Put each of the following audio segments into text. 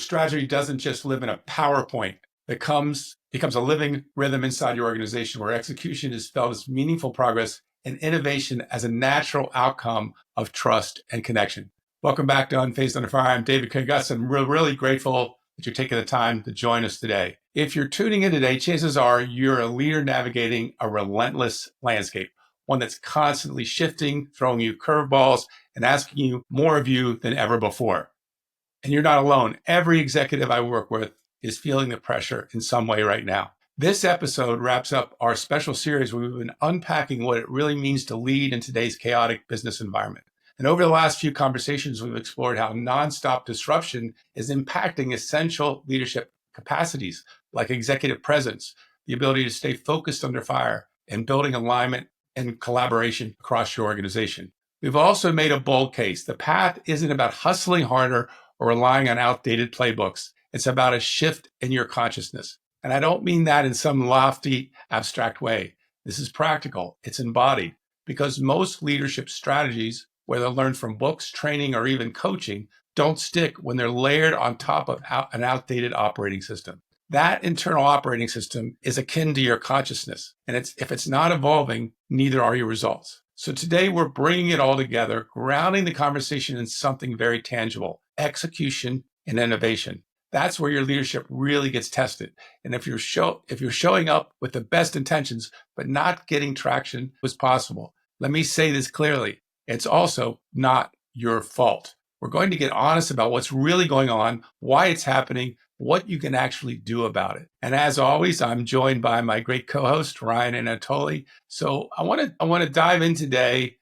strategy doesn't just live in a PowerPoint. It becomes a living rhythm inside your organization where execution is felt as meaningful progress and innovation as a natural outcome of trust and connection. Welcome back to Unfazed Under Fire. I'm David Utts. I'm really grateful that you're taking the time to join us today. If you're tuning in today, chances are you're a leader navigating a relentless landscape, one that's constantly shifting, throwing you curveballs, and asking you more of you than ever before. And you're not alone. Every executive I work with is feeling the pressure in some way right now. This episode wraps up our special series where we've been unpacking what it really means to lead in today's chaotic business environment. And over the last few conversations, we've explored how nonstop disruption is impacting essential leadership capacities like executive presence, the ability to stay focused under fire, and building alignment and collaboration across your organization. We've also made a bold case. The path isn't about hustling harder or relying on outdated playbooks. It's about a shift in your consciousness. And I don't mean that in some lofty, abstract way. This is practical. It's embodied because most leadership strategies, whether learned from books, training, or even coaching, don't stick when they're layered on top of an outdated operating system. That internal operating system is akin to your consciousness. And if it's not evolving, neither are your results. So today we're bringing it all together, grounding the conversation in something very tangible, execution and innovation. That's where your leadership really gets tested. And if you're showing up with the best intentions, but not getting traction was possible, let me say this clearly. It's also not your fault. We're going to get honest about what's really going on, why it's happening, what you can actually do about it. And as always, I'm joined by my great co-host, Ryan and Anatoly. So I want to dive in today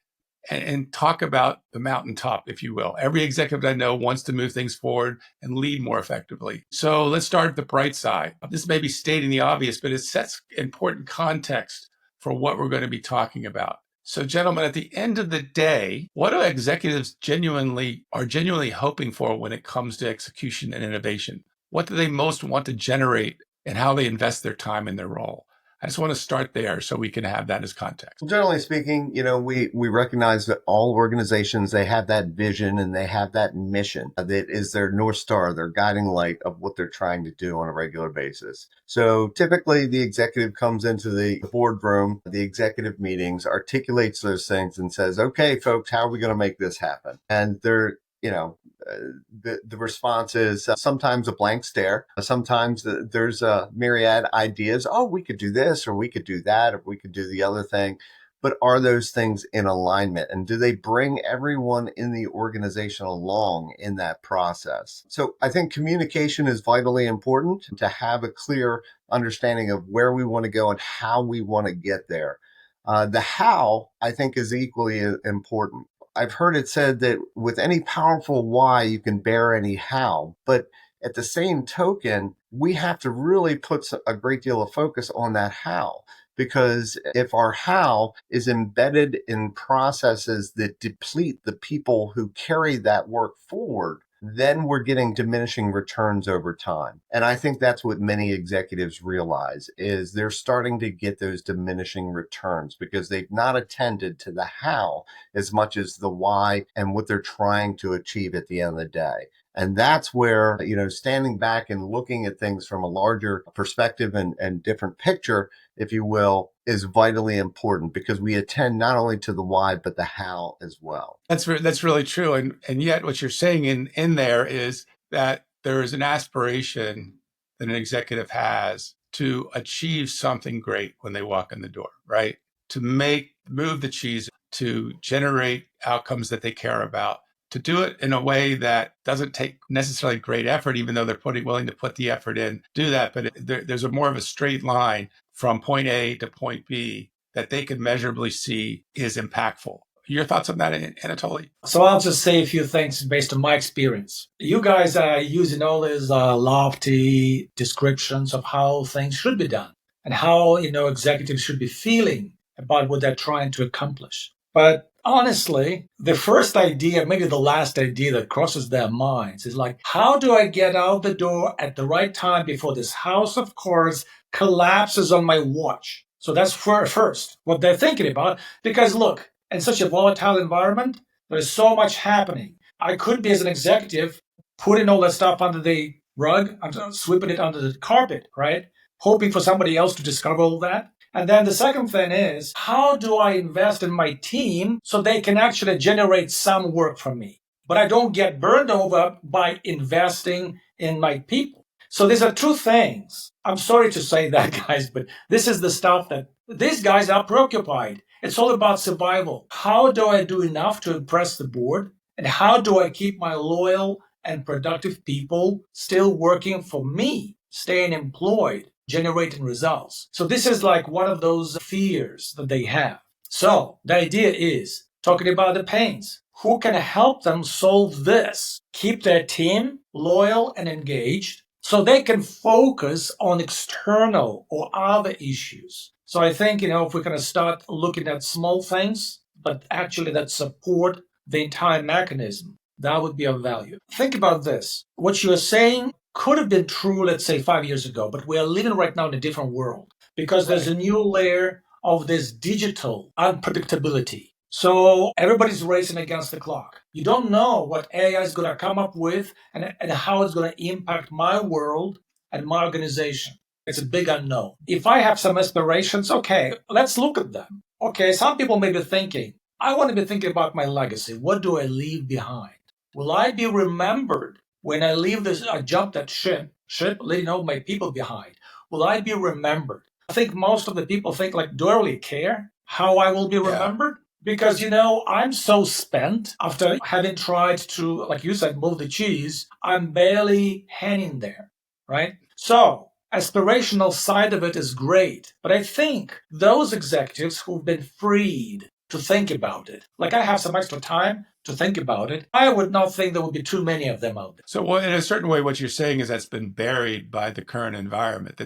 and talk about the mountaintop, if you will. Every executive I know wants to move things forward and lead more effectively. So let's start at the bright side. This may be stating the obvious, but it sets important context for what we're going to be talking about. So gentlemen, at the end of the day, what do executives genuinely hoping for when it comes to execution and innovation? What do they most want to generate and how they invest their time in their role? I just want to start there so we can have that as context. Well, generally speaking, we recognize that all organizations, they have that vision and they have that mission that is their North Star, their guiding light of what they're trying to do on a regular basis. So typically the executive comes into the boardroom, the executive meetings, articulates those things and says, okay, folks, how are we going to make this happen? And they're the response is sometimes a blank stare. Sometimes there's a myriad ideas. Oh, we could do this, or we could do that, or we could do the other thing. But are those things in alignment? And do they bring everyone in the organization along in that process? So I think communication is vitally important to have a clear understanding of where we want to go and how we want to get there. The how, I think, is equally important. I've heard it said that with any powerful why, you can bear any how. But at the same token, we have to really put a great deal of focus on that how. Because if our how is embedded in processes that deplete the people who carry that work forward, then we're getting diminishing returns over time. And I think that's what many executives realize is they're starting to get those diminishing returns because they've not attended to the how as much as the why and what they're trying to achieve at the end of the day. And that's where, standing back and looking at things from a larger perspective and different picture, if you will, is vitally important because we attend not only to the why, but the how as well. That's really true. And yet what you're saying in there is that there is an aspiration that an executive has to achieve something great when they walk in the door, right? To move the cheese, to generate outcomes that they care about, to do it in a way that doesn't take necessarily great effort, even though they're willing to put the effort in, do that. But there's more of a straight line from point A to point B that they can measurably see is impactful. Your thoughts on that, Anatoly? So I'll just say a few things based on my experience. You guys are using all these lofty descriptions of how things should be done and how, executives should be feeling about what they're trying to accomplish. But honestly, the first idea, maybe the last idea that crosses their minds is like, how do I get out the door at the right time before this house of cards collapses on my watch? So that's first what they're thinking about. Because look, in such a volatile environment, there's so much happening. I could be, as an executive, putting all that stuff under the rug. I'm sweeping it under the carpet, right? Hoping for somebody else to discover all that. And then the second thing is, how do I invest in my team so they can actually generate some work from me? But I don't get burned over by investing in my people. So these are two things. I'm sorry to say that, guys, but this is the stuff that these guys are preoccupied. It's all about survival. How do I do enough to impress the board? And how do I keep my loyal and productive people still working for me, staying employed, generating results? So this is like one of those fears that they have. So the idea is talking about the pains. Who can help them solve this? Keep their team loyal and engaged so they can focus on external or other issues. So I think, if we're going to start looking at small things, but actually that support the entire mechanism, that would be of value. Think about this. What you're saying could have been true, let's say 5 years ago, but we are living right now in a different world because there's a new layer of this digital unpredictability. So everybody's racing against the clock. You don't know what AI is going to come up with and how it's going to impact my world and my organization. It's a big unknown. If I have some aspirations, okay, let's look at them. Okay, some people may be thinking, I want to be thinking about my legacy. What do I leave behind? Will I be remembered when I leave this? I jump that ship, leaving all my people behind. Will I be remembered? I think most of the people think like, do I really care how I will be remembered? Because, I'm so spent after having tried to, like you said, move the cheese. I'm barely hanging there, right? So aspirational side of it is great. But I think those executives who've been freed to think about it, like I have some extra time to think about it, I would not think there would be too many of them out there. So in a certain way, what you're saying is that's been buried by the current environment,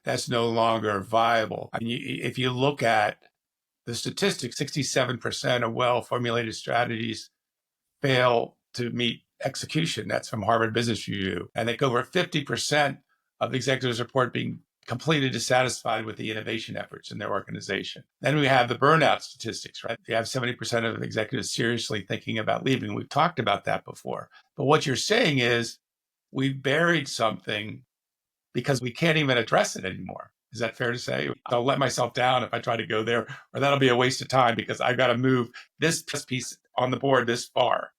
that's no longer viable. I mean, if you look at the statistics, 67% of well-formulated strategies fail to meet execution. That's from Harvard Business Review. And like over 50% of executives report being completely dissatisfied with the innovation efforts in their organization. Then we have the burnout statistics, right? You have 70% of executives seriously thinking about leaving. We've talked about that before. But what you're saying is we've buried something because we can't even address it anymore. Is that fair to say? I'll let myself down if I try to go there, or that'll be a waste of time because I've got to move this piece on the board this far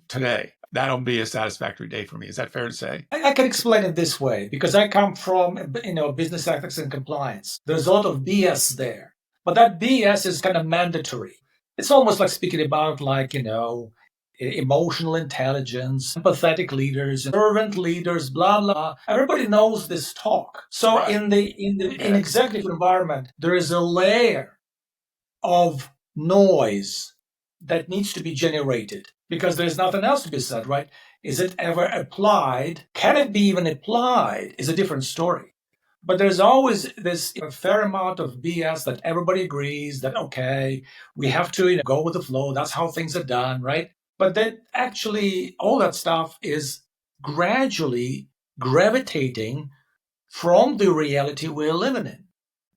today. That'll be a satisfactory day for me. Is that fair to say? I can explain it this way because I come from, business ethics and compliance. There's a lot of BS there, but that BS is kind of mandatory. It's almost like speaking about emotional intelligence, empathetic leaders, servant leaders, blah, blah. Everybody knows this talk. So right. in executive environment, there is a layer of noise that needs to be generated because there's nothing else to be said, right? Is it ever applied? Can it be even applied? Is a different story. But there's always this fair amount of BS that everybody agrees that, okay, we have to go with the flow. That's how things are done, right? But then actually all that stuff is gradually gravitating from the reality we're living in.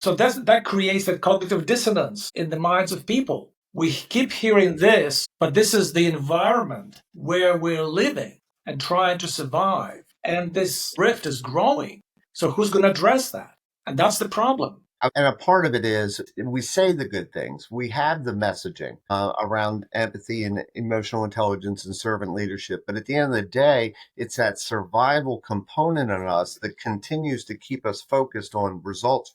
So that creates that cognitive dissonance in the minds of people. We keep hearing this, but this is the environment where we're living and trying to survive. And this rift is growing. So who's going to address that? And that's the problem. And a part of it is we say the good things. We have the messaging around empathy and emotional intelligence and servant leadership. But at the end of the day, it's that survival component in us that continues to keep us focused on results.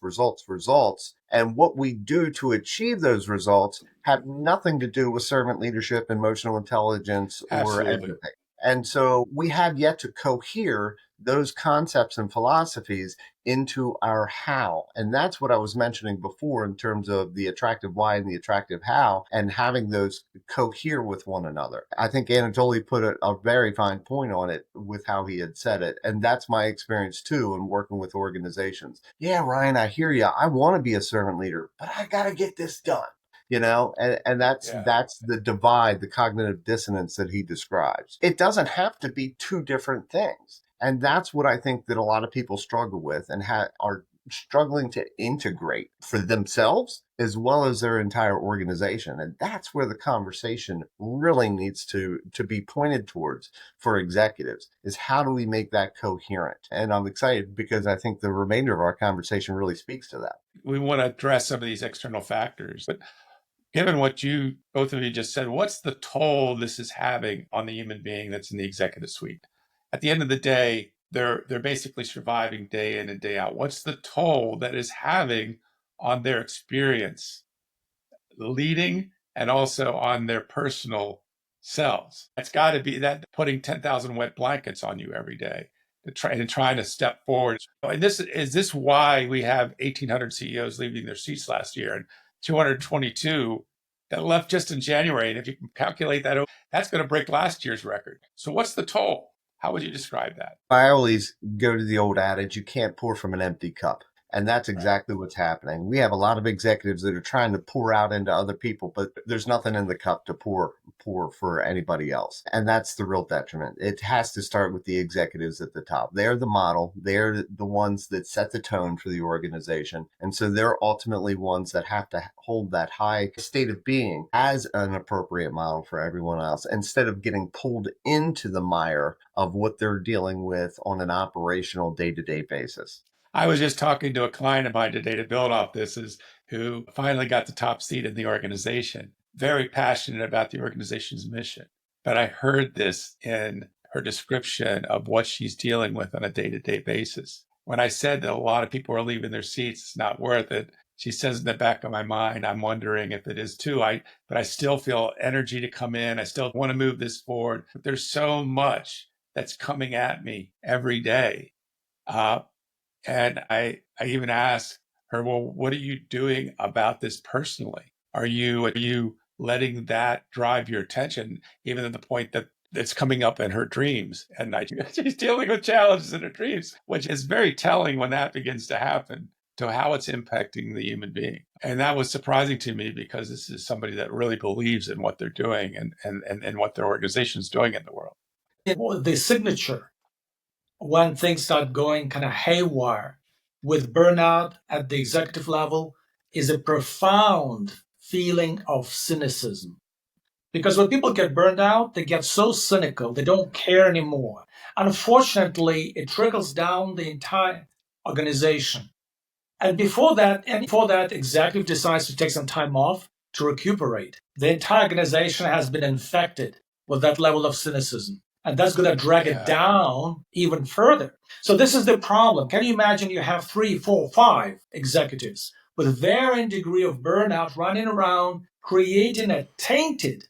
And what we do to achieve those results have nothing to do with servant leadership, emotional intelligence, or empathy. And so we have yet to cohere those concepts and philosophies into our how. And that's what I was mentioning before in terms of the attractive why and the attractive how, and having those cohere with one another. I think Anatoly put a very fine point on it with how he had said it. And that's my experience too in working with organizations. Yeah, Ryan, I hear you. I want to be a servant leader, but I got to get this done. And that's the divide, the cognitive dissonance that he describes. It doesn't have to be two different things. And that's what I think that a lot of people struggle with and are struggling to integrate for themselves as well as their entire organization. And that's where the conversation really needs to be pointed towards for executives, is how do we make that coherent? And I'm excited because I think the remainder of our conversation really speaks to that. We want to address some of these external factors, but given what you both of you just said, what's the toll this is having on the human being that's in the executive suite? At the end of the day, they're basically surviving day in and day out. What's the toll that is having on their experience leading and also on their personal selves? It's got to be that putting 10,000 wet blankets on you every day trying to step forward. And this is why we have 1,800 CEOs leaving their seats last year and 222 that left just in January. And if you can calculate that, that's going to break last year's record. So what's the toll? How would you describe that? I always go to the old adage, you can't pour from an empty cup. And that's exactly what's happening. We have a lot of executives that are trying to pour out into other people, but there's nothing in the cup to pour for anybody else. And that's the real detriment. It has to start with the executives at the top. They're the model. They're the ones that set the tone for the organization. And so they're ultimately ones that have to hold that high state of being as an appropriate model for everyone else, instead of getting pulled into the mire of what they're dealing with on an operational day-to-day basis. I was just talking to a client of mine today to build off this, who finally got the top seat in the organization, very passionate about the organization's mission. But I heard this in her description of what she's dealing with on a day-to-day basis. When I said that a lot of people are leaving their seats, it's not worth it. She says in the back of my mind, I'm wondering if it is too. But I still feel energy to come in. I still want to move this forward. But there's so much that's coming at me every day. And I even asked her, well, what are you doing about this personally? Are you letting that drive your attention, even to the point that it's coming up in her dreams at night? She's dealing with challenges in her dreams, which is very telling when that begins to happen, to how it's impacting the human being. And that was surprising to me, because this is somebody that really believes in what they're doing and what their organization is doing in the world. The signature, when things start going kind of haywire with burnout at the executive level, is a profound feeling of cynicism. Because when people get burned out, they get so cynical, they don't care anymore. Unfortunately, it trickles down the entire organization. And before that, executive decides to take some time off to recuperate, the entire organization has been infected with that level of cynicism. And that's going to drag it down even further. So this is the problem. Can you imagine you have 3, 4, 5 executives with varying degree of burnout running around, creating a tainted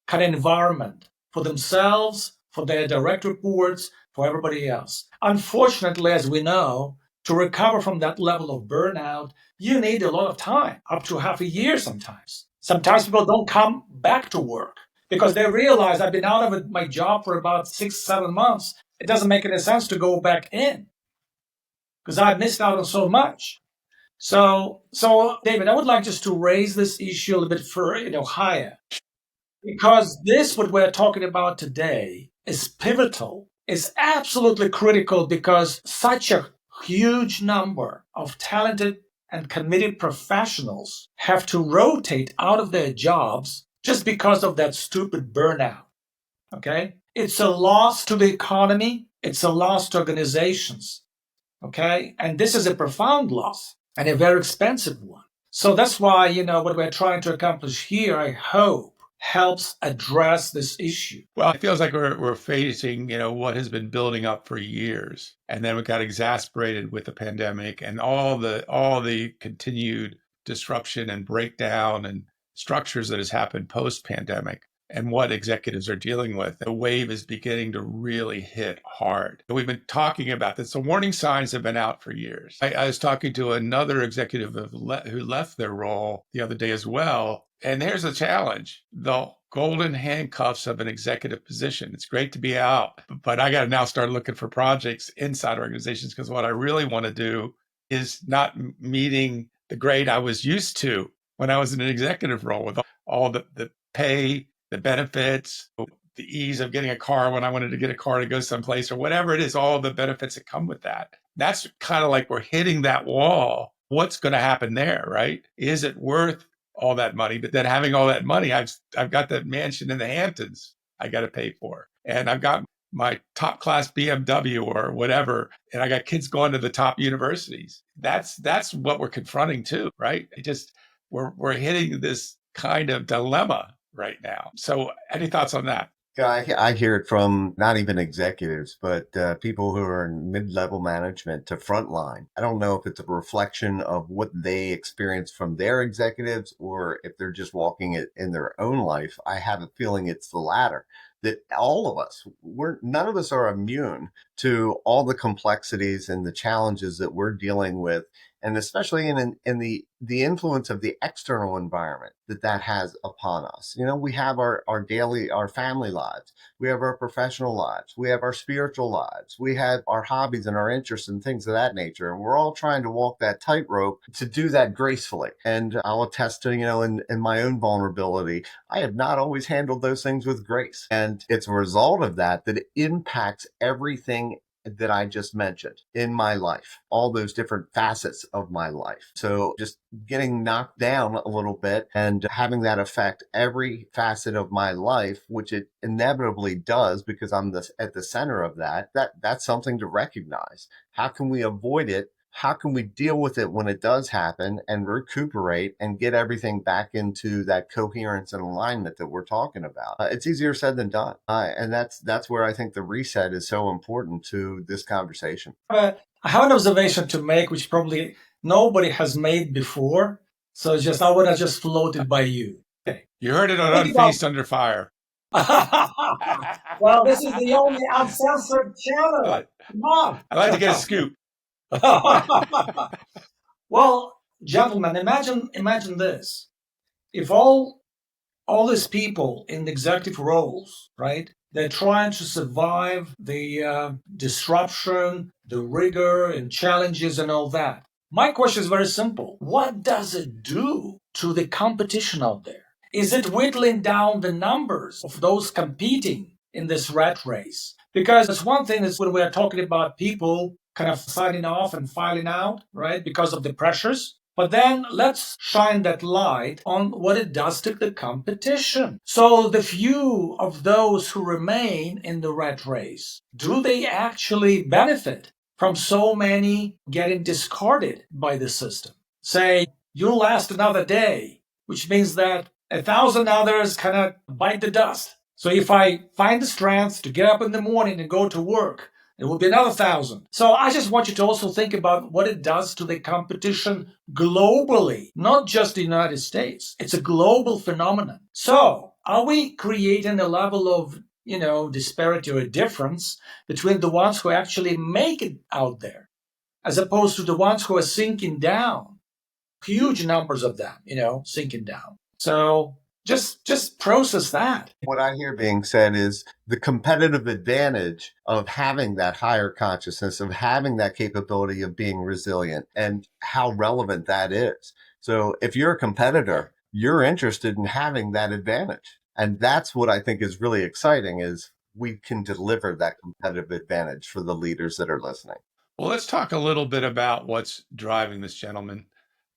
kind of environment for themselves, for their direct reports, for everybody else? Unfortunately, as we know, to recover from that level of burnout, you need a lot of time, up to half a year sometimes. Sometimes people don't come back to work because they realize, I've been out of my job for about 6-7 months. It doesn't make any sense to go back in because I've missed out on so much. So David, I would like just to raise this issue a little bit further, higher, because what we're talking about today is pivotal. It's absolutely critical, because such a huge number of talented and committed professionals have to rotate out of their jobs just because of that stupid burnout. Okay? It's a loss to the economy. It's a loss to organizations. Okay? And this is a profound loss and a very expensive one. So that's why, what we're trying to accomplish here, I hope, helps address this issue. Well, it feels like we're facing, what has been building up for years, and then it got exasperated with the pandemic and all the continued disruption and breakdown and structures that has happened post-pandemic, and what executives are dealing with. The wave is beginning to really hit hard. We've been talking about this. The warning signs have been out for years. I was talking to another executive who left their role the other day as well. And here's the challenge: the golden handcuffs of an executive position. It's great to be out, but I got to now start looking for projects inside organizations, because what I really want to do is not meeting the grade I was used to when I was in an executive role, with all the pay, the benefits, the ease of getting a car when I wanted to get a car to go someplace or whatever it is, all the benefits that come with that. That's kind of like we're hitting that wall. What's going to happen there, right? Is it worth all that money? But then having all that money, I've got that mansion in the Hamptons I got to pay for. And I've got my top class BMW or whatever, and I got kids going to the top universities. That's what we're confronting too, right? We're hitting this kind of dilemma right now. So any thoughts on that? Yeah, I hear it from not even executives, but people who are in mid-level management to frontline. I don't know if it's a reflection of what they experience from their executives or if they're just walking it in their own life. I have a feeling it's the latter. That all of us, none of us are immune to all the complexities and the challenges that we're dealing with, and especially in the influence of the external environment that has upon us. You know, we have our family lives, we have our professional lives, we have our spiritual lives, we have our hobbies and our interests and things of that nature, and we're all trying to walk that tightrope to do that gracefully. And I'll attest to, in my own vulnerability, I have not always handled those things with grace, and it's a result of that it impacts everything that I just mentioned in my life, all those different facets of my life. So just getting knocked down a little bit and having that affect every facet of my life, which it inevitably does because I'm at the center of that's something to recognize. How can we avoid it? How can we deal with it when it does happen and recuperate and get everything back into that coherence and alignment that we're talking about? It's easier said than done. And that's where I think the reset is so important to this conversation. I have an observation to make, which probably nobody has made before. So I want to just float it by you. Okay. You heard it on Unfazed Under Fire. Well, this is the only uncensored channel. Come on. I like to get a scoop. Well, gentlemen, imagine this. If all these people in the executive roles, right, they're trying to survive the disruption, the rigor and challenges and all that. My question is very simple. What does it do to the competition out there? Is it whittling down the numbers of those competing in this rat race? Because it's one thing is when we're talking about people kind of signing off and filing out, right, because of the pressures. But then let's shine that light on what it does to the competition. So the few of those who remain in the rat race, do they actually benefit from so many getting discarded by the system? Say, you'll last another day, which means that 1,000 others kind of bite the dust. So if I find the strength to get up in the morning and go to work, it will be another 1,000. So I just want you to also think about what it does to the competition globally, not just the United States. It's a global phenomenon. So are we creating a level of, disparity or difference between the ones who actually make it out there, as opposed to the ones who are sinking down? Huge numbers of them, sinking down. So just process that. What I hear being said is the competitive advantage of having that higher consciousness, of having that capability of being resilient, and how relevant that is. So if you're a competitor, you're interested in having that advantage. And that's what I think is really exciting, is we can deliver that competitive advantage for the leaders that are listening. Well, let's talk a little bit about what's driving this, gentleman.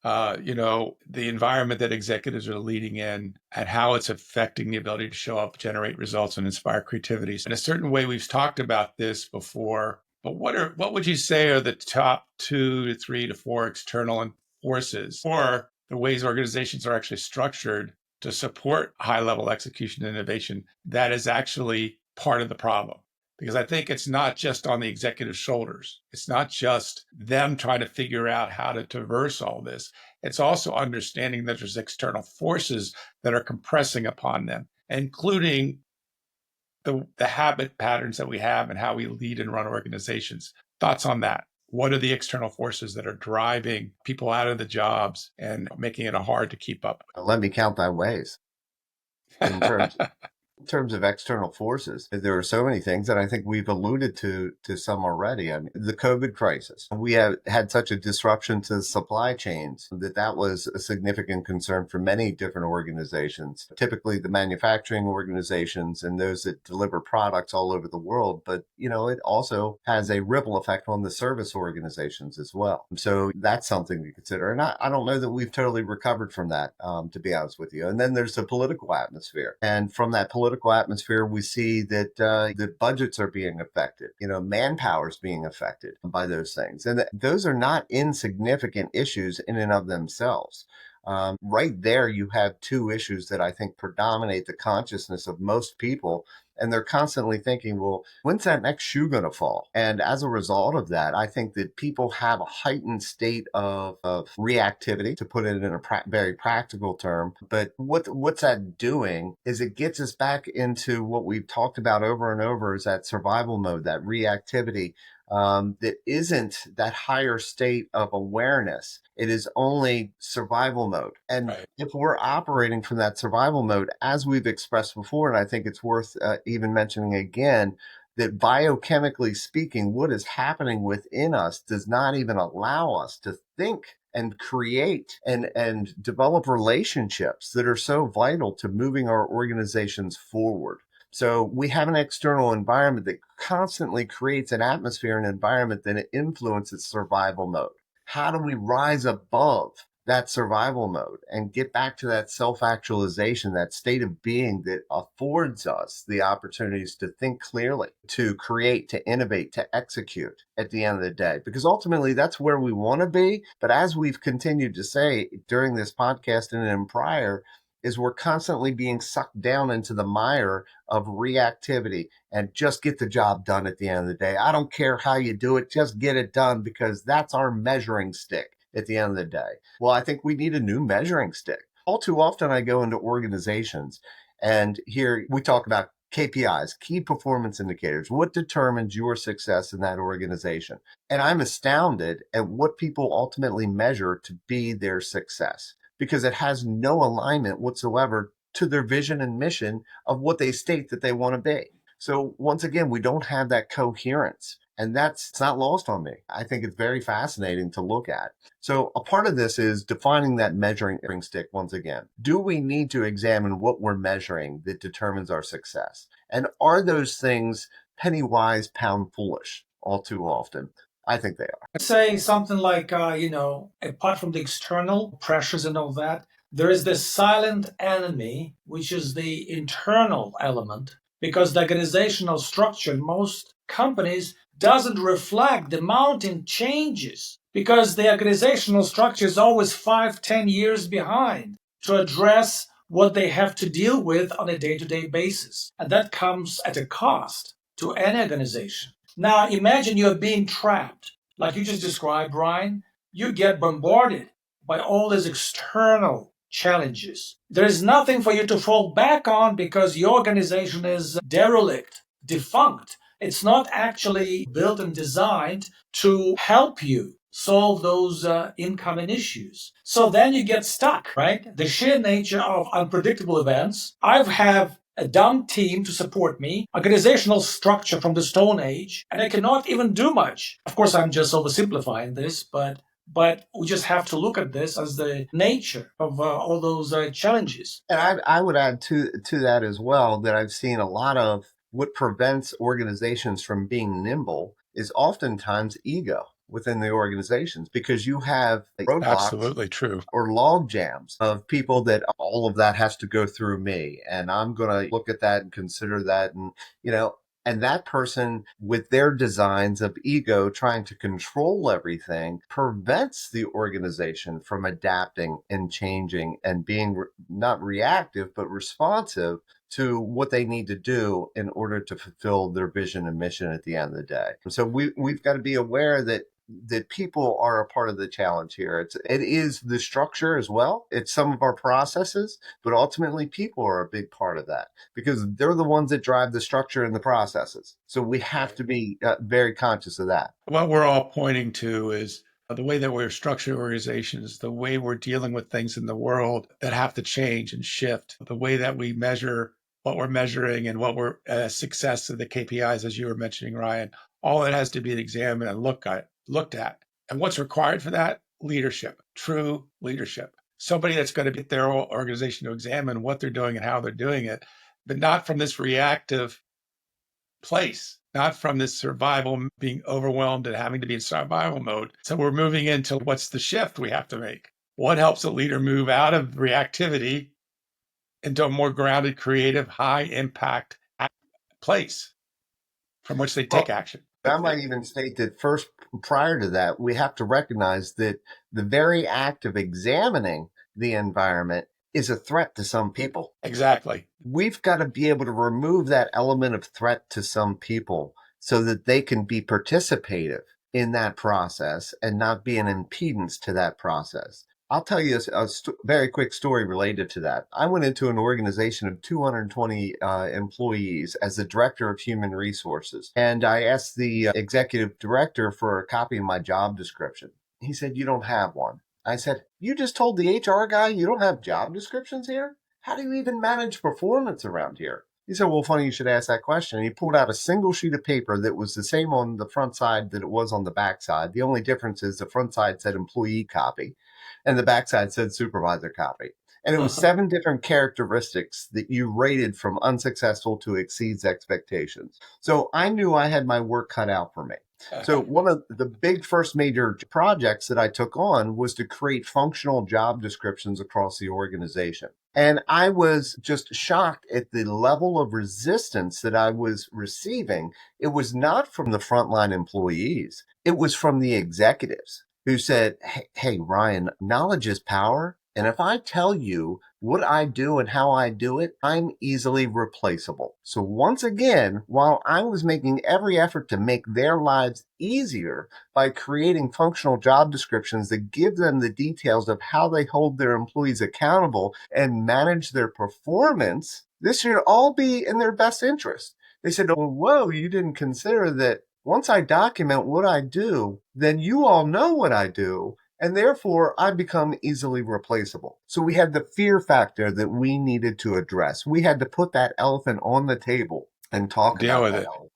The environment that executives are leading in and how it's affecting the ability to show up, generate results, and inspire creativity. In a certain way, we've talked about this before, but what would you say are the top 2 to 3 to 4 external forces or the ways organizations are actually structured to support high-level execution and innovation that is actually part of the problem? Because I think it's not just on the executive's shoulders. It's not just them trying to figure out how to traverse all this. It's also understanding that there's external forces that are compressing upon them, including the habit patterns that we have and how we lead and run organizations. Thoughts on that? What are the external forces that are driving people out of the jobs and making it hard to keep up? Let me count my ways. In terms, In terms of external forces, there are so many things, and I think we've alluded to some already. I mean, the COVID crisis. We have had such a disruption to supply chains that was a significant concern for many different organizations, typically the manufacturing organizations and those that deliver products all over the world. But, it also has a ripple effect on the service organizations as well. So that's something to consider. And I don't know that we've totally recovered from that, to be honest with you. And then there's the political atmosphere. And from that political atmosphere, we see that the budgets are being affected, manpower is being affected by those things. And those are not insignificant issues in and of themselves. Right there, you have two issues that I think predominate the consciousness of most people. And they're constantly thinking, well, when's that next shoe going to fall? And as a result of that, I think that people have a heightened state of reactivity, to put it in a very practical term. But what's that doing is it gets us back into what we've talked about over and over, is that survival mode, that reactivity. That isn't that higher state of awareness. It is only survival mode. And Right. if we're operating from that survival mode, as we've expressed before, and I think it's worth even mentioning again, that biochemically speaking, what is happening within us does not even allow us to think and create and develop relationships that are so vital to moving our organizations forward. So we have an external environment that constantly creates an atmosphere and environment that influences survival mode. How do we rise above that survival mode and get back to that self-actualization, that state of being that affords us the opportunities to think clearly, to create, to innovate, to execute at the end of the day? Because ultimately that's where we want to be. But as we've continued to say during this podcast and in prior, is we're constantly being sucked down into the mire of reactivity and just get the job done at the end of the day. I don't care how you do it, just get it done, because that's our measuring stick at the end of the day. Well, I think we need a new measuring stick. All too often I go into organizations and here we talk about KPIs, key performance indicators. What determines your success in that organization? And I'm astounded at what people ultimately measure to be their success, because it has no alignment whatsoever to their vision and mission of what they state that they want to be. So once again, we don't have that coherence, and it's not lost on me. I think it's very fascinating to look at. So a part of this is defining that measuring stick once again. Do we need to examine what we're measuring that determines our success? And are those things penny wise, pound foolish all too often? I think they are. I'd say something like, apart from the external pressures and all that, there is this silent enemy, which is the internal element, because the organizational structure in most companies doesn't reflect the mounting changes, because the organizational structure is always 5-10 years behind to address what they have to deal with on a day-to-day basis. And that comes at a cost to any organization. Now, imagine you're being trapped. Like you just described, Brian, you get bombarded by all these external challenges. There is nothing for you to fall back on because your organization is derelict, defunct. It's not actually built and designed to help you solve those incoming issues. So then you get stuck, right? The sheer nature of unpredictable events. I have a dumb team to support me, organizational structure from the Stone Age, and I cannot even do much. Of course, I'm just oversimplifying this, but we just have to look at this as the nature of all those challenges. And I would add to that as well, that I've seen a lot of what prevents organizations from being nimble is oftentimes ego within the organizations, because you have roadblocks. Absolutely true. Or log jams of people that all of that has to go through me, and I'm going to look at that and consider that, and and that person with their designs of ego trying to control everything prevents the organization from adapting and changing and being not reactive, but responsive to what they need to do in order to fulfill their vision and mission at the end of the day. So we've got to be aware that people are a part of the challenge here. It is the structure as well. It's some of our processes, but ultimately people are a big part of that, because they're the ones that drive the structure and the processes. So we have to be very conscious of that. What we're all pointing to is the way that we're structuring organizations, the way we're dealing with things in the world that have to change and shift, the way that we measure what we're measuring and what we're success of the KPIs, as you were mentioning, Ryan. All it has to be examined and looked at. And what's required for that? Leadership, true leadership. Somebody that's going to get their organization to examine what they're doing and how they're doing it, but not from this reactive place, not from this survival, being overwhelmed and having to be in survival mode. So we're moving into what's the shift we have to make? What helps a leader move out of reactivity into a more grounded, creative, high impact place from which they take action? I might even state that first, prior to that, we have to recognize that the very act of examining the environment is a threat to some people. Exactly. We've got to be able to remove that element of threat to some people so that they can be participative in that process and not be an impedance to that process. I'll tell you a very quick story related to that. I went into an organization of 220 employees as the director of human resources. And I asked the executive director for a copy of my job description. He said, "You don't have one." I said, "You just told the HR guy you don't have job descriptions here? How do you even manage performance around here?" He said, "Well, funny you should ask that question." And he pulled out a single sheet of paper that was the same on the front side that it was on the back side. The only difference is the front side said employee copy and the backside said supervisor copy. And it was 7 different characteristics that you rated from unsuccessful to exceeds expectations. So I knew I had my work cut out for me. So one of the big first major projects that I took on was to create functional job descriptions across the organization. And I was just shocked at the level of resistance that I was receiving. It was not from the frontline employees. It was from the executives who said, hey, Ryan, knowledge is power. And if I tell you what I do and how I do it, I'm easily replaceable. So once again, while I was making every effort to make their lives easier by creating functional job descriptions that give them the details of how they hold their employees accountable and manage their performance, this should all be in their best interest. They said, "Oh, whoa, you didn't consider that once I document what I do, then you all know what I do. And therefore, I become easily replaceable." So we had the fear factor that we needed to address. We had to put that elephant on the table and talk Deal about with that it. elephant.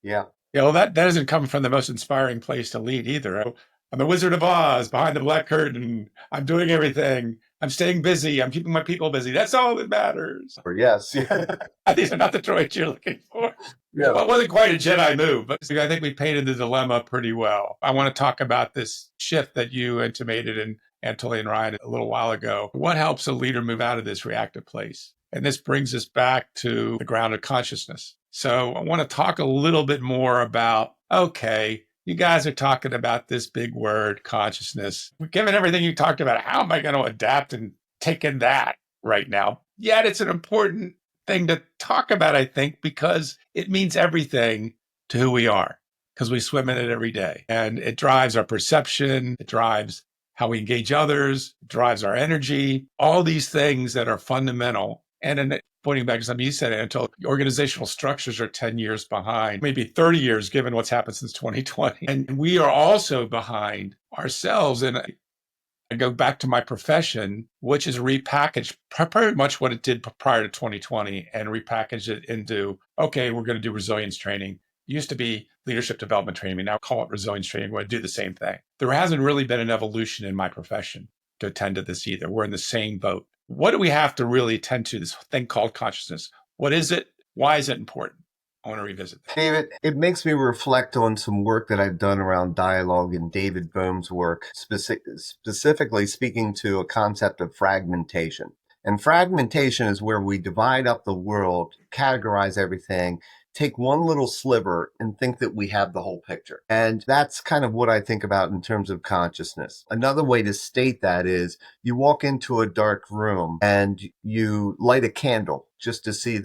Yeah. Yeah, well, that doesn't come from the most inspiring place to lead either. I'm the Wizard of Oz behind the black curtain. I'm doing everything. I'm staying busy. I'm keeping my people busy. That's all that matters. Or yes. These are not the droids you're looking for. Yeah. Well, it wasn't quite a Jedi move, but I think we painted the dilemma pretty well. I want to talk about this shift that you intimated in Anatoly and Ryan a little while ago. What helps a leader move out of this reactive place? And this brings us back to the ground of consciousness. So I want to talk a little bit more about, okay, you guys are talking about this big word, consciousness. Given everything you talked about, how am I going to adapt and take in that right now? Yet it's an important thing to talk about, I think, because it means everything to who we are, because we swim in it every day. And it drives our perception. It drives how we engage others. It drives our energy. All these things that are fundamental. And in pointing back to something you said, Anatol, organizational structures are 10 years behind, maybe 30 years, given what's happened since 2020. And we are also behind ourselves. And I go back to my profession, which is repackaged pretty much what it did prior to 2020 and repackaged it into, okay, we're going to do resilience training. It used to be leadership development training. We now call it resilience training. We're going to do the same thing. There hasn't really been an evolution in my profession to attend to this either. We're in the same boat. What do we have to really attend to, this thing called consciousness? What is it? Why is it important? I want to revisit that. David, it makes me reflect on some work that I've done around dialogue and David Boehm's work, specifically speaking to a concept of fragmentation. And fragmentation is where we divide up the world, categorize everything, take one little sliver and think that we have the whole picture. And that's kind of what I think about in terms of consciousness. Another way to state that is you walk into a dark room and you light a candle just to see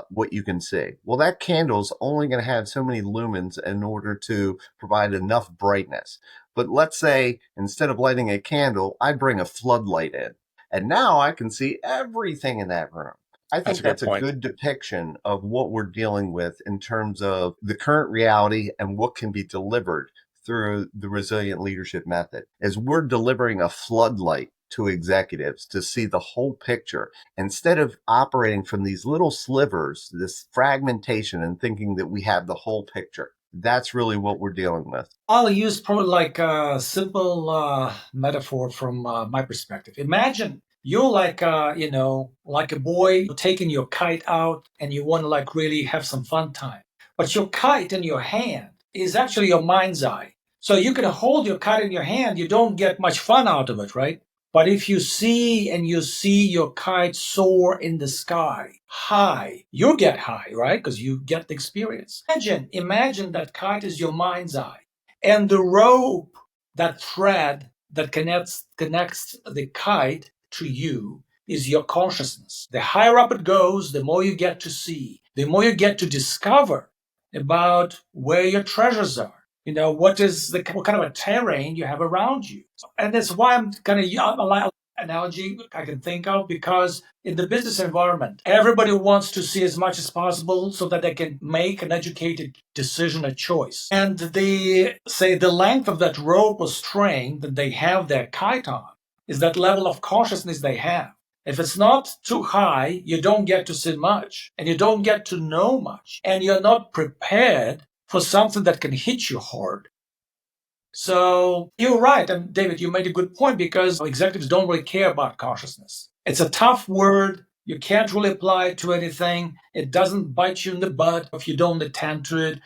what you can see. Well, that candle's only going to have so many lumens in order to provide enough brightness. But let's say instead of lighting a candle, I bring a floodlight in. And now I can see everything in that room. I think that's a good depiction of what we're dealing with in terms of the current reality and what can be delivered through the resilient leadership method. As we're delivering a floodlight to executives to see the whole picture instead of operating from these little slivers, this fragmentation, and thinking that we have the whole picture. That's really what we're dealing with. I'll use probably like a simple metaphor from my perspective. Imagine you're like, like a boy taking your kite out and you want to like really have some fun time. But your kite in your hand is actually your mind's eye. So you can hold your kite in your hand, you don't get much fun out of it, right? But if you see your kite soar in the sky high, you get high, right? Because you get the experience. Imagine that kite is your mind's eye. And the rope, that thread that connects the kite to you is your consciousness. The higher up it goes, the more you get to see, the more you get to discover about where your treasures are. What kind of a terrain you have around you. And that's why I'm going to use a analogy I can think of, because in the business environment, everybody wants to see as much as possible so that they can make an educated decision, a choice. And the length of that rope or string that they have their kite on is that level of consciousness they have. If it's not too high, you don't get to see much, and you don't get to know much, and you're not prepared for something that can hit you hard. So you're right. And David, you made a good point, because executives don't really care about consciousness. It's a tough word. You can't really apply it to anything. It doesn't bite you in the butt if you don't attend to it.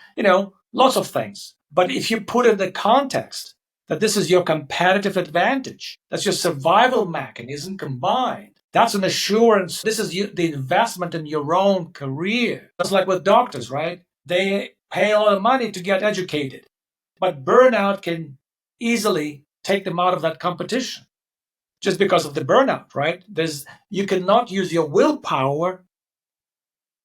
Lots of things. But if you put it in the context that this is your competitive advantage, that's your survival mechanism combined, that's an assurance. This is the investment in your own career. It's like with doctors, right? They pay a lot of money to get educated, but burnout can easily take them out of that competition just because of the burnout, right? You cannot use your willpower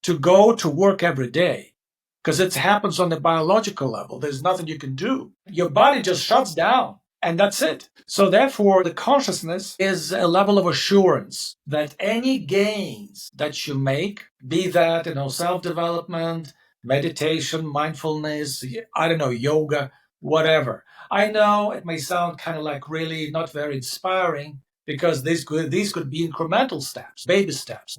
to go to work every day because it happens on the biological level. There's nothing you can do. Your body just shuts down and that's it. So therefore, the consciousness is a level of assurance that any gains that you make, be that, self-development, meditation, mindfulness, yoga, whatever. I know it may sound kind of like really not very inspiring, because these could be incremental steps, baby steps.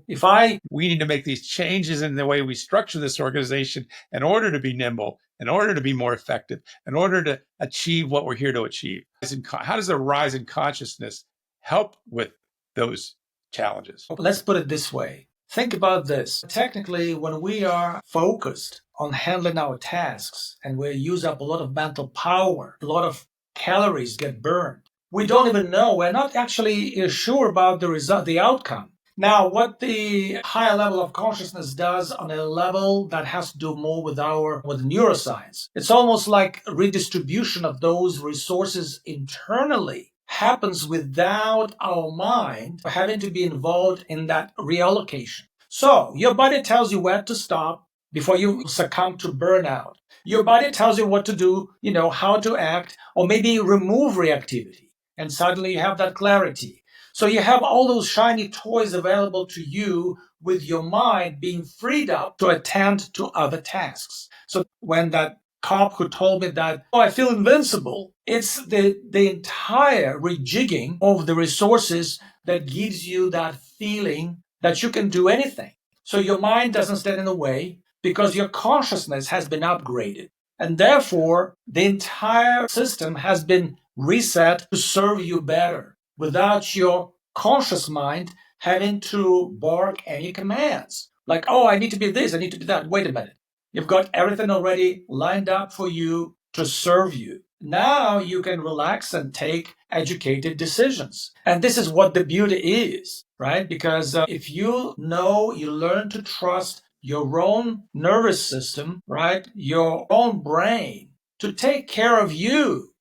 We need to make these changes in the way we structure this organization in order to be nimble, in order to be more effective, in order to achieve what we're here to achieve. How does a rise in consciousness help with those challenges? Let's put it this way. Think about this. Technically, when we are focused on handling our tasks and we use up a lot of mental power, a lot of calories get burned, we don't even know. We're not actually sure about the result, the outcome. Now, what the higher level of consciousness does on a level that has to do more with neuroscience, it's almost like redistribution of those resources internally happens without our mind having to be involved in that reallocation. So your body tells you where to stop before you succumb to burnout. Your body tells you what to do, how to act, or maybe remove reactivity. And suddenly you have that clarity. So you have all those shiny toys available to you with your mind being freed up to attend to other tasks. So when that cop who told me that, I feel invincible, it's the entire rejigging of the resources that gives you that feeling that you can do anything. So your mind doesn't stand in the way because your consciousness has been upgraded. And therefore, the entire system has been reset to serve you better without your conscious mind having to bark any commands. Like, I need to be this, I need to be that. Wait a minute. You've got everything already lined up for you to serve you. Now you can relax and take educated decisions. And this is what the beauty is, right? Because if you learn to trust your own nervous system, right? Your own brain to take care of you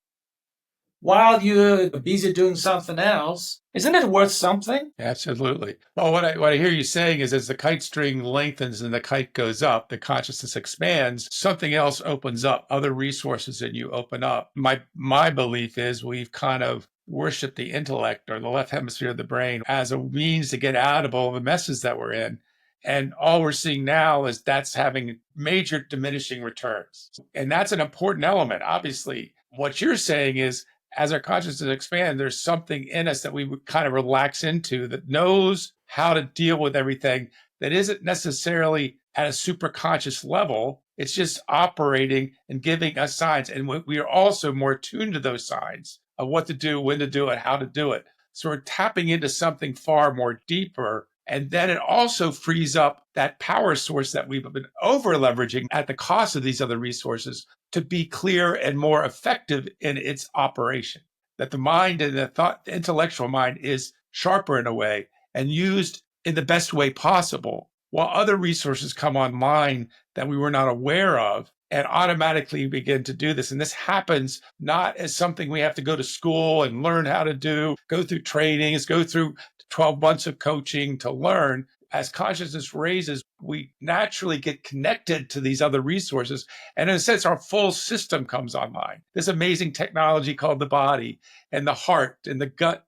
while you're busy doing something else, isn't it worth something? Absolutely. Well, what I hear you saying is as the kite string lengthens and the kite goes up, the consciousness expands, something else opens up, other resources that you open up. My belief is we've kind of worshiped the intellect or the left hemisphere of the brain as a means to get out of all the messes that we're in. And all we're seeing now is that's having major diminishing returns. And that's an important element. Obviously, what you're saying is as our consciousness expands, there's something in us that we would kind of relax into that knows how to deal with everything that isn't necessarily at a super conscious level. It's just operating and giving us signs. And we are also more attuned to those signs of what to do, when to do it, how to do it. So we're tapping into something far more deeper. And then it also frees up that power source that we've been over leveraging at the cost of these other resources to be clear and more effective in its operation. That the mind and the intellectual mind is sharper in a way and used in the best way possible, while other resources come online that we were not aware of and automatically begin to do this. And this happens not as something we have to go to school and learn how to do, go through trainings, go through 12 months of coaching to learn. As consciousness raises, we naturally get connected to these other resources. And in a sense, our full system comes online. This amazing technology called the body and the heart and the gut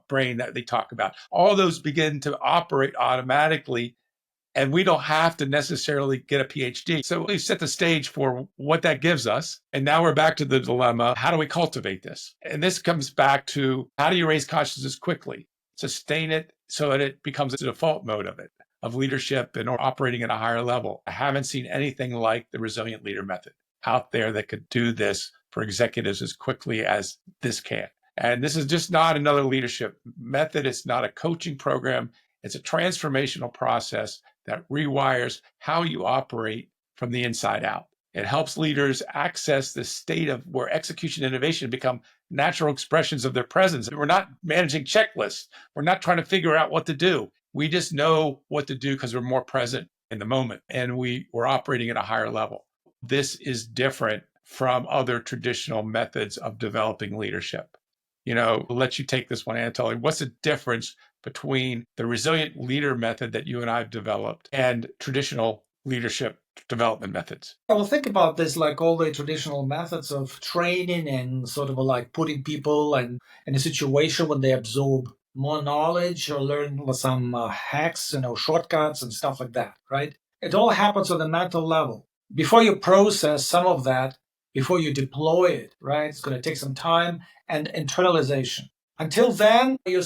brain that they talk about, all those begin to operate automatically. And we don't have to necessarily get a PhD. So we set the stage for what that gives us. And now we're back to the dilemma. How do we cultivate this? And this comes back to how do you raise consciousness quickly, sustain it so that it becomes the default mode of leadership and or operating at a higher level. I haven't seen anything like the resilient leader method out there that could do this for executives as quickly as this can. And this is just not another leadership method. It's not a coaching program. It's a transformational process that rewires how you operate from the inside out. It helps leaders access the state of where execution and innovation become natural expressions of their presence. We're not managing checklists. We're not trying to figure out what to do. We just know what to do because we're more present in the moment and we're operating at a higher level. This is different from other traditional methods of developing leadership. I'll let you take this one, Anatoly. What's the difference between the resilient leader method that you and I have developed and traditional leadership development methods? Well, think about this, like all the traditional methods of training and sort of like putting people in a situation when they absorb more knowledge or learn some hacks, shortcuts and stuff like that, right? It all happens on the mental level. Before you process some of that, before you deploy it, right? It's going to take some time and internalization. Until then, you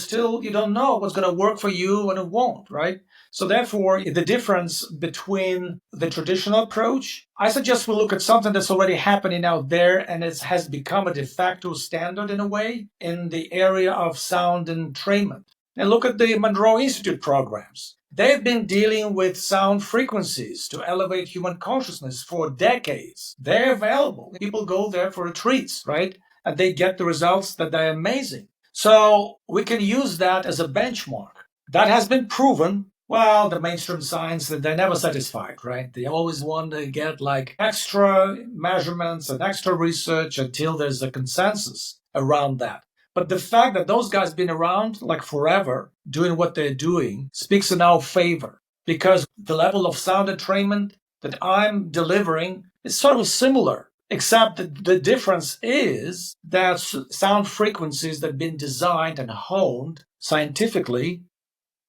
don't know what's going to work for you and it won't, right? So therefore, the difference between the traditional approach, I suggest we look at something that's already happening out there and it has become a de facto standard in a way in the area of sound entrainment. And look at the Monroe Institute programs. They've been dealing with sound frequencies to elevate human consciousness for decades. They're available. People go there for retreats, right? And they get the results that they're amazing. So we can use that as a benchmark. That has been proven. Well, the mainstream science, they're never satisfied, right? They always want to get like extra measurements and extra research until there's a consensus around that. But the fact that those guys been around like forever doing what they're doing speaks in our favor because the level of sound entrainment that I'm delivering is sort of similar, except that the difference is that sound frequencies that have been designed and honed scientifically,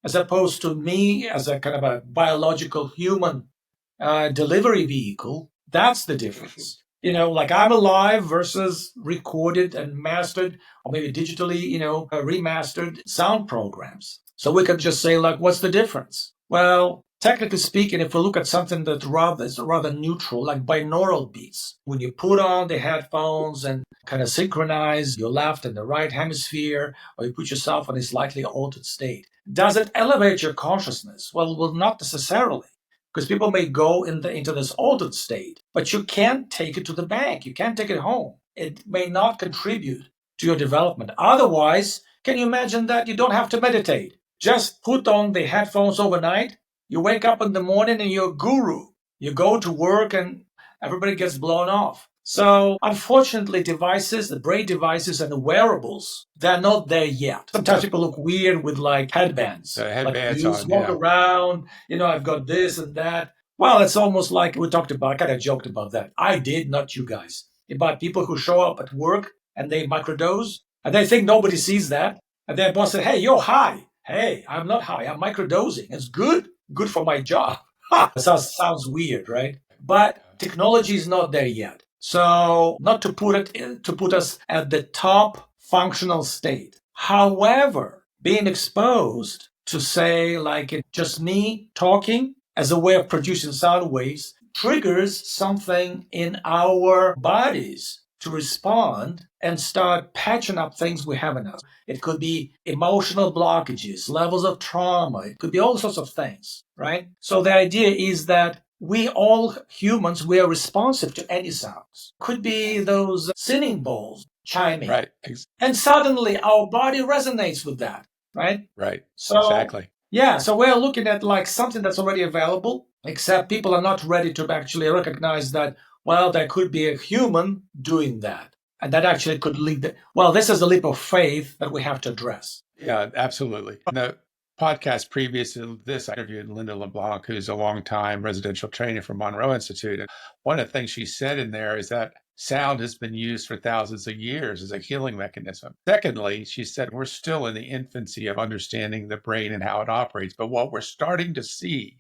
as opposed to me as a kind of a biological human delivery vehicle, that's the difference. Like I'm alive versus recorded and mastered or maybe digitally, remastered sound programs. So we can just say, like, what's the difference? Well, technically speaking, if we look at something that is rather neutral, like binaural beats, when you put on the headphones and kind of synchronize your left and the right hemisphere, or you put yourself in a slightly altered state, does it elevate your consciousness? Well, not necessarily. Because people may go into this altered state, but you can't take it to the bank. You can't take it home. It may not contribute to your development. Otherwise, can you imagine that? You don't have to meditate. Just put on the headphones overnight. You wake up in the morning and you're a guru. You go to work and everybody gets blown off. So unfortunately, the brain devices and the wearables, they're not there yet. Sometimes people look weird with like headbands. Headbands like you walk around, I've got this and that. Well, it's almost like we talked about, I kind of joked about that. I did, not you guys. About people who show up at work and they microdose and they think nobody sees that. And their boss said, hey, you're high. Hey, I'm not high. I'm microdosing. It's good for my job. Sounds weird, right? But technology is not there yet. So not to put us at the top functional state. However, being exposed to, say, like just me talking as a way of producing sound waves triggers something in our bodies to respond and start patching up things we have in us. It could be emotional blockages, levels of trauma. It could be all sorts of things, right? So the idea is that we all humans, we are responsive to any sounds. Could be those singing bowls chiming. Right. And suddenly our body resonates with that, right? Right. So, exactly. Yeah, so we're looking at like something that's already available, except people are not ready to actually recognize that, well, there could be a human doing that. And that actually could lead, well, this is a leap of faith that we have to address. Yeah, absolutely. In the podcast previous to this, I interviewed Linda LeBlanc, who's a longtime residential trainer from Monroe Institute. And one of the things she said in there is that sound has been used for thousands of years as a healing mechanism. Secondly, she said we're still in the infancy of understanding the brain and how it operates. But what we're starting to see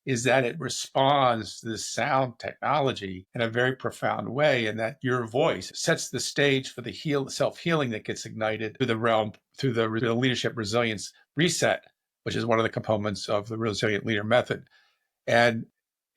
is that it responds to the sound technology in a very profound way, and that your voice sets the stage for the self-healing that gets ignited through the realm, through the leadership resilience reset, which is one of the components of the resilient leader method. And,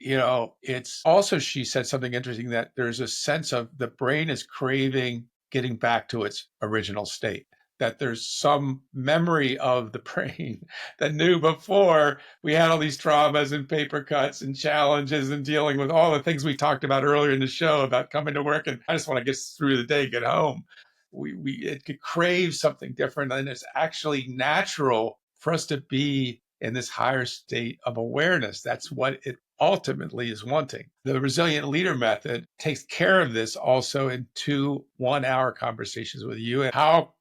it's also, she said something interesting, that there's a sense of the brain is craving getting back to its original state, that there's some memory of the brain that knew before we had all these traumas and paper cuts and challenges and dealing with all the things we talked about earlier in the show about coming to work and I just want to get through the day, get home. It could crave something different, and it's actually natural for us to be in this higher state of awareness. That's what it ultimately is wanting. The resilient leader method takes care of this also in 2 1-hour conversations with you. And how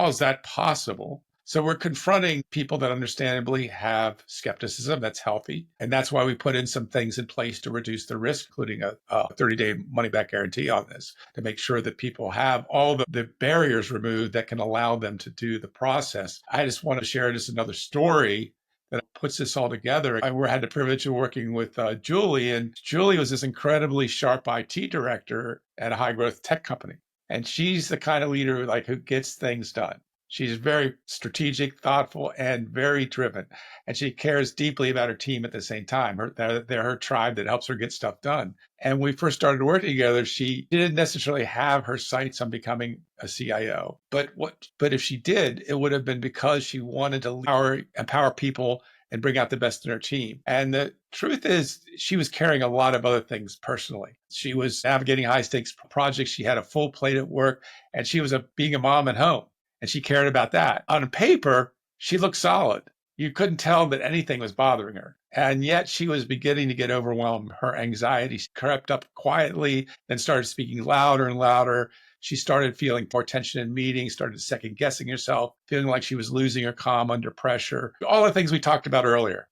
is that possible? So we're confronting people that understandably have skepticism. That's healthy. And that's why we put in some things in place to reduce the risk, including a 30-day money-back guarantee on this, to make sure that people have all the barriers removed that can allow them to do the process. I just want to share just another story that puts this all together. I had the privilege of working with Julie, and Julie was this incredibly sharp IT director at a high-growth tech company. And she's the kind of leader who gets things done. She's very strategic, thoughtful, and very driven. And she cares deeply about her team at the same time. They're her tribe that helps her get stuff done. And when we first started working together, she didn't necessarily have her sights on becoming a CIO. But if she did, it would have been because she wanted to empower people and bring out the best in her team. And the truth is, she was carrying a lot of other things personally. She was navigating high stakes projects. She had a full plate at work, and she was being a mom at home. And she cared about that. On paper, she looked solid. You couldn't tell that anything was bothering her. And yet she was beginning to get overwhelmed. Her anxiety crept up quietly, then started speaking louder and louder. She started feeling more tension in meetings, started second guessing herself, feeling like she was losing her calm under pressure. All the things we talked about earlier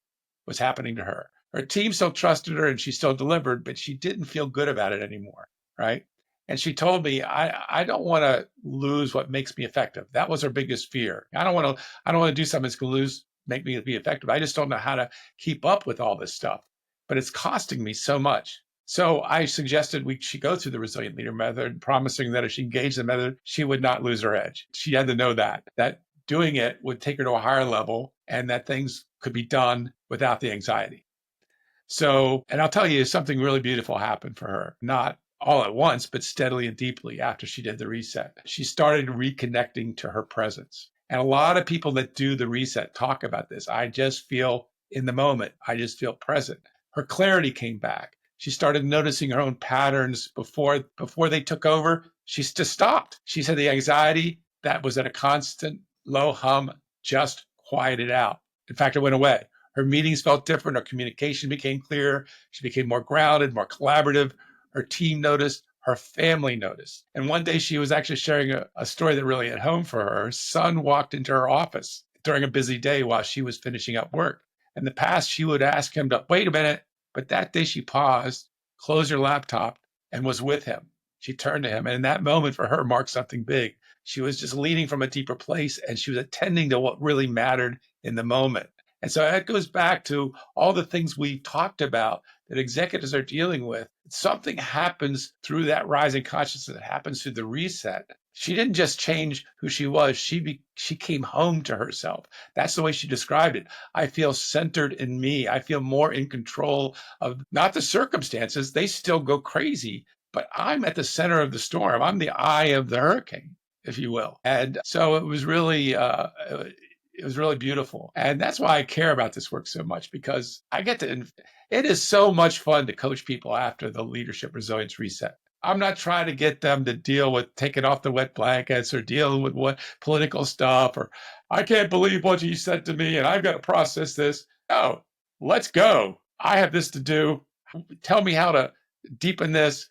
was happening to her. Her team still trusted her and she still delivered, but she didn't feel good about it anymore, right? And she told me, I don't want to lose what makes me effective. That was her biggest fear. I don't want to do something that's going to make me be effective. I just don't know how to keep up with all this stuff, but it's costing me so much. So I suggested she go through the resilient leader method, promising that if she engaged the method, she would not lose her edge. She had to know that doing it would take her to a higher level and that things could be done without the anxiety. So, and I'll tell you, something really beautiful happened for her, not all at once, but steadily and deeply after she did the reset. She started reconnecting to her presence. And a lot of people that do the reset talk about this. I just feel in the moment. I just feel present. Her clarity came back. She started noticing her own patterns before they took over. She just stopped. She said the anxiety that was at a constant low hum just quieted out. In fact, it went away. Her meetings felt different. Her communication became clearer. She became more grounded, more collaborative. Her team noticed. Her family noticed. And one day she was actually sharing a story that really hit home for her. Her son walked into her office during a busy day while she was finishing up work. In the past, she would ask him to wait a minute. But that day she paused, closed her laptop, and was with him. She turned to him. And in that moment for her marked something big. She was just leading from a deeper place, and she was attending to what really mattered in the moment. And so that goes back to all the things we've talked about that executives are dealing with. Something happens through that rising consciousness that happens through the reset she didn't just change who she was. She came home to herself. That's the way she described it. I feel centered in me. I feel more in control of not the circumstances. They still go crazy, but I'm at the center of the storm. I'm the eye of the hurricane, if you will. And so it was really beautiful. And that's why I care about this work so much, because it is so much fun to coach people after the leadership resilience reset. I'm not trying to get them to deal with taking off the wet blankets or dealing with what political stuff, or I can't believe what you said to me and I've got to process this. No, let's go. I have this to do. Tell me how to deepen this,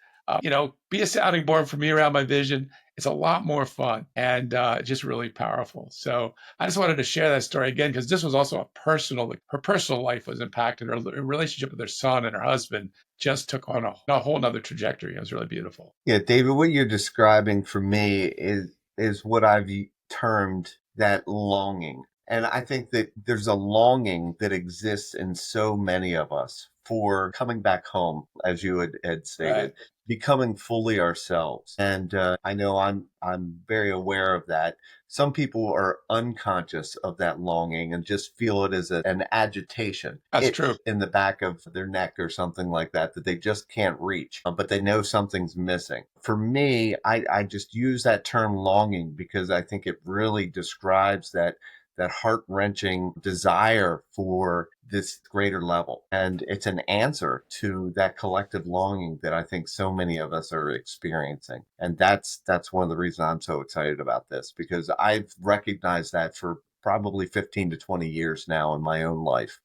be a sounding board for me around my vision. It's a lot more fun and just really powerful. So I just wanted to share that story again, because this was also her personal life was impacted. Her relationship with her son and her husband just took on a whole nother trajectory. It was really beautiful. Yeah, David, what you're describing for me is what I've termed that longing. And I think that there's a longing that exists in so many of us for coming back home, as you had stated, Right. becoming fully ourselves. And I know I'm very aware of that. Some people are unconscious of that longing and just feel it as an agitation. That's true. In the back of their neck or something like that they just can't reach, but they know something's missing. For me, I just use that term longing because I think it really describes that heart-wrenching desire for this greater level. And it's an answer to that collective longing that I think so many of us are experiencing. And that's one of the reasons I'm so excited about this, because I've recognized that for probably 15 to 20 years now in my own life.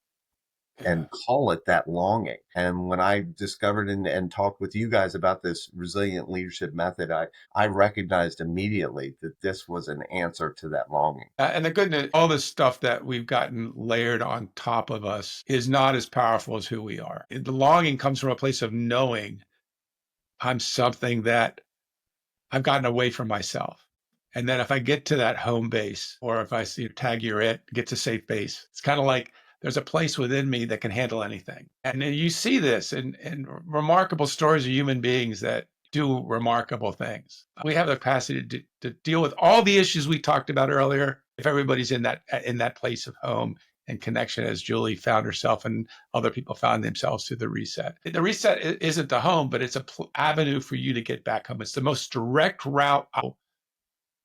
And call it that longing. And when I discovered and talked with you guys about this resilient leadership method, I recognized immediately that this was an answer to that longing. And the good news, all this stuff that we've gotten layered on top of us is not as powerful as who we are. The longing comes from a place of knowing I'm something that I've gotten away from myself. And then if I get to that home base, or if I see tag you're it, get to safe base, it's kind of like there's a place within me that can handle anything. And then you see this in remarkable stories of human beings that do remarkable things. We have the capacity to deal with all the issues we talked about earlier if everybody's in that place of home and connection, as Julie found herself and other people found themselves through the reset. The reset isn't the home, but it's an avenue for you to get back home. It's the most direct route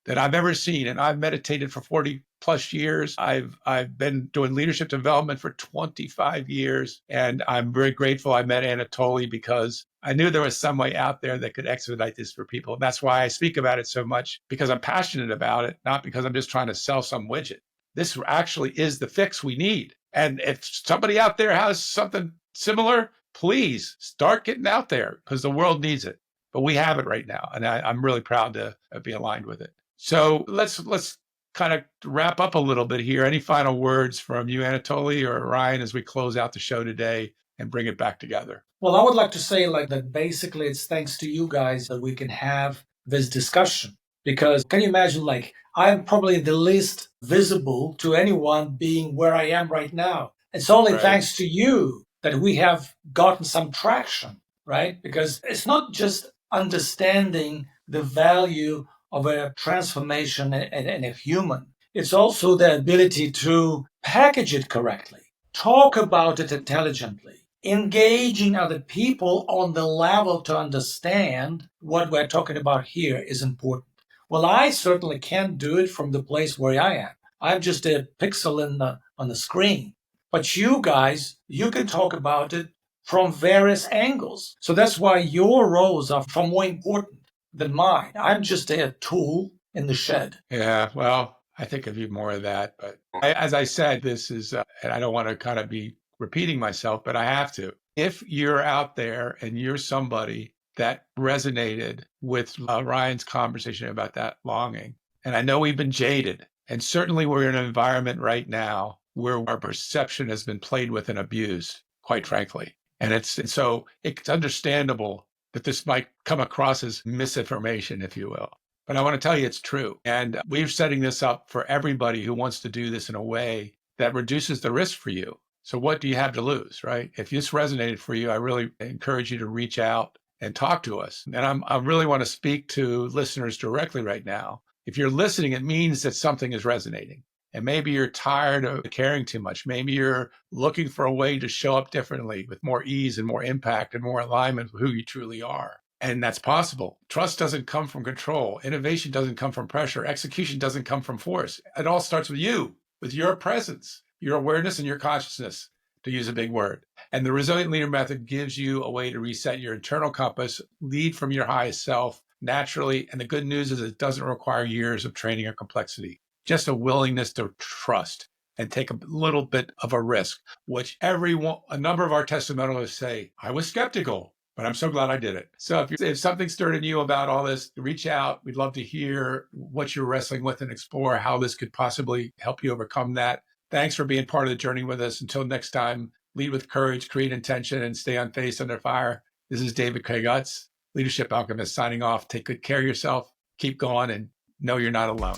that I've ever seen. And I've meditated for 40 plus years. I've been doing leadership development for 25 years. And I'm very grateful I met Anatoly, because I knew there was some way out there that could expedite this for people. And that's why I speak about it so much, because I'm passionate about it, not because I'm just trying to sell some widget. This actually is the fix we need. And if somebody out there has something similar, please start getting out there, because the world needs it. But we have it right now. And I'm really proud to be aligned with it. So let's kind of wrap up a little bit here. Any final words from you, Anatoly or Ryan, as we close out the show today and bring it back together? Well, I would like to say that basically it's thanks to you guys that we can have this discussion. Because can you imagine, I'm probably the least visible to anyone being where I am right now. It's only thanks to you that we have gotten some traction, right? Because it's not just understanding the value of a transformation in a human. It's also the ability to package it correctly, talk about it intelligently, engaging other people on the level to understand what we're talking about here is important. Well, I certainly can't do it from the place where I am. I'm just a pixel on the screen. But you guys, you can talk about it from various angles. So that's why your roles are far more important than mine. I'm just a tool in the shed. Yeah, well, I think of you more of that. But as I said, this is, and I don't want to kind of be repeating myself, but I have to. If you're out there and you're somebody that resonated with Ryan's conversation about that longing, and I know we've been jaded, and certainly we're in an environment right now where our perception has been played with and abused, quite frankly. And so it's understandable that this might come across as misinformation, if you will. But I want to tell you it's true. And we're setting this up for everybody who wants to do this in a way that reduces the risk for you. So what do you have to lose, right? If this resonated for you, I really encourage you to reach out and talk to us. And I really want to speak to listeners directly right now. If you're listening, it means that something is resonating. And maybe you're tired of caring too much. Maybe you're looking for a way to show up differently with more ease and more impact and more alignment with who you truly are. And that's possible. Trust doesn't come from control. Innovation doesn't come from pressure. Execution doesn't come from force. It all starts with you, with your presence, your awareness and your consciousness, to use a big word. And the Resilient Leader Method gives you a way to reset your internal compass, lead from your highest self naturally. And the good news is it doesn't require years of training or complexity, just a willingness to trust and take a little bit of a risk, which a number of our testimonials say, I was skeptical, but I'm so glad I did it. So if something stirred in you about all this, reach out. We'd love to hear what you're wrestling with and explore how this could possibly help you overcome that. Thanks for being part of the journey with us. Until next time, lead with courage, create intention, and stay unfazed under fire. This is David Utts, Leadership Alchemist, signing off. Take good care of yourself, keep going, and know you're not alone.